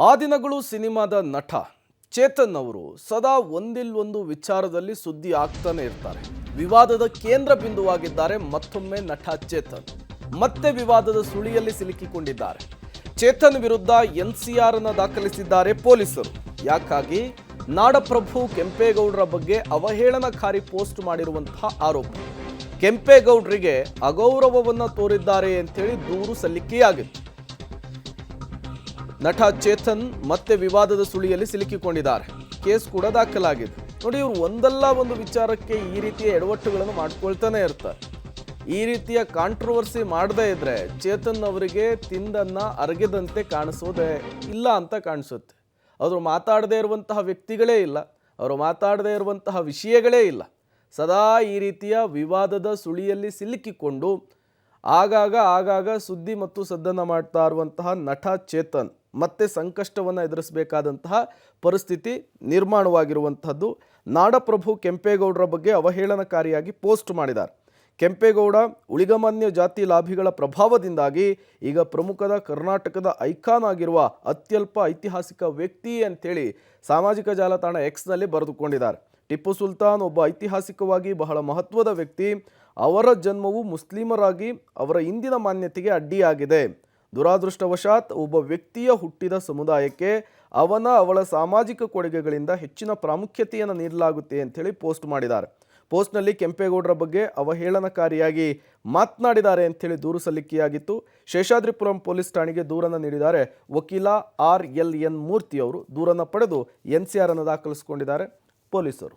ಆ ದಿನಗಳು ಸಿನಿಮಾದ ನಟ ಚೇತನ್ ಅವರು ಸದಾ ಒಂದಿಲ್ಲೊಂದು ವಿಚಾರದಲ್ಲಿ ಸುದ್ದಿ ಆಗ್ತಾನೆ ಇರ್ತಾರೆ. ವಿವಾದದ ಕೇಂದ್ರ ಬಿಂದುವಾಗಿದ್ದಾರೆ ಮತ್ತೊಮ್ಮೆ ನಟ ಚೇತನ್. ಮತ್ತೆ ವಿವಾದದ ಸುಳಿಯಲ್ಲಿ ಸಿಲುಕಿಕೊಂಡಿದ್ದಾರೆ. ಚೇತನ್ ವಿರುದ್ಧ ಎನ್ಸಿಆರ್ ಅನ್ನು ದಾಖಲಿಸಿದ್ದಾರೆ ಪೊಲೀಸರು. ಯಾಕಾಗಿ? ನಾಡಪ್ರಭು ಕೆಂಪೇಗೌಡರ ಬಗ್ಗೆ ಅವಹೇಳನಕಾರಿ ಪೋಸ್ಟ್ ಮಾಡಿರುವಂತಹ ಆರೋಪ. ಕೆಂಪೇಗೌಡರಿಗೆ ಅಗೌರವವನ್ನು ತೋರಿದ್ದಾರೆ ಅಂತೇಳಿ ದೂರು ಸಲ್ಲಿಕೆಯಾಗಿತ್ತು. ನಟ ಚೇತನ್ ಮತ್ತೆ ವಿವಾದದ ಸುಳಿಯಲ್ಲಿ ಸಿಲುಕಿಕೊಂಡಿದ್ದಾರೆ. ಕೇಸ್ ಕೂಡ ದಾಖಲಾಗಿದೆ. ನೋಡಿ, ಇವರು ಒಂದಲ್ಲ ಒಂದು ವಿಚಾರಕ್ಕೆ ಈ ರೀತಿಯ ಎಡವಟ್ಟುಗಳನ್ನು ಮಾಡ್ಕೊಳ್ತಾನೆ ಇರ್ತಾರೆ. ಈ ರೀತಿಯ ಕಾಂಟ್ರವರ್ಸಿ ಮಾಡದೇ ಇದ್ರೆ ಚೇತನ್ ಅವರಿಗೆ ತಿಂದನ್ನ ಅರಗಿದಂತೆ ಕಾಣಿಸೋದೇ ಇಲ್ಲ ಅಂತ ಕಾಣಿಸುತ್ತೆ. ಅವರು ಮಾತಾಡದೇ ಇರುವಂತಹ ವ್ಯಕ್ತಿಗಳೇ ಇಲ್ಲ, ಅವರು ಮಾತಾಡದೇ ಇರುವಂತಹ ವಿಷಯಗಳೇ ಇಲ್ಲ. ಸದಾ ಈ ರೀತಿಯ ವಿವಾದದ ಸುಳಿಯಲ್ಲಿ ಸಿಲುಕಿಕೊಂಡು ಆಗಾಗ ಸುದ್ದಿ ಮತ್ತು ಸದ್ದನ್ನು ಮಾಡ್ತಾ ಇರುವಂತಹ ನಟ ಚೇತನ್ ಮತ್ತೆ ಸಂಕಷ್ಟವನ್ನು ಎದುರಿಸಬೇಕಾದಂತಹ ಪರಿಸ್ಥಿತಿ ನಿರ್ಮಾಣವಾಗಿರುವಂಥದ್ದು. ನಾಡಪ್ರಭು ಕೆಂಪೇಗೌಡರ ಬಗ್ಗೆ ಅವಹೇಳನಕಾರಿಯಾಗಿ ಪೋಸ್ಟ್ ಮಾಡಿದ್ದಾರೆ. ಕೆಂಪೇಗೌಡ ಉಳಿಗಮಾನ್ಯ ಜಾತಿ ಲಾಭಿಗಳ ಪ್ರಭಾವದಿಂದಾಗಿ ಈಗ ಪ್ರಮುಖದ ಕರ್ನಾಟಕದ ಐಕಾನ್ ಆಗಿರುವ ಅತ್ಯಲ್ಪ ಐತಿಹಾಸಿಕ ವ್ಯಕ್ತಿ ಅಂತೇಳಿ ಸಾಮಾಜಿಕ ಜಾಲತಾಣ ಎಕ್ಸ್ನಲ್ಲಿ ಬರೆದುಕೊಂಡಿದ್ದಾರೆ. ಟಿಪ್ಪು ಸುಲ್ತಾನ್ ಒಬ್ಬ ಐತಿಹಾಸಿಕವಾಗಿ ಬಹಳ ಮಹತ್ವದ ವ್ಯಕ್ತಿ. ಅವರ ಜನ್ಮವು ಮುಸ್ಲಿಮರಾಗಿ ಅವರ ಇಂದಿನ ಮಾನ್ಯತೆಗೆ ಅಡ್ಡಿಯಾಗಿದೆ. ದುರಾದೃಷ್ಟವಶಾತ್ ಒಬ್ಬ ವ್ಯಕ್ತಿಯ ಹುಟ್ಟಿದ ಸಮುದಾಯಕ್ಕೆ ಅವಳ ಸಾಮಾಜಿಕ ಕೊಡುಗೆಗಳಿಂದ ಹೆಚ್ಚಿನ ಪ್ರಾಮುಖ್ಯತೆಯನ್ನು ನೀಡಲಾಗುತ್ತೆ ಅಂತೇಳಿ ಪೋಸ್ಟ್ ಮಾಡಿದ್ದಾರೆ. ಪೋಸ್ಟ್ನಲ್ಲಿ ಕೆಂಪೇಗೌಡರ ಬಗ್ಗೆ ಅವಹೇಳನಕಾರಿಯಾಗಿ ಮಾತನಾಡಿದ್ದಾರೆ ಅಂಥೇಳಿ ದೂರು ಸಲ್ಲಿಕೆಯಾಗಿತ್ತು. ಶೇಷಾದ್ರಿಪುರಂ ಪೊಲೀಸ್ ಠಾಣೆಗೆ ದೂರನ್ನು ನೀಡಿದ್ದಾರೆ ವಕೀಲ RLN ಮೂರ್ತಿ ಅವರು. ದೂರನ್ನು ಪಡೆದು NCR ಅನ್ನು ದಾಖಲಿಸಿಕೊಂಡಿದ್ದಾರೆ ಪೊಲೀಸರು.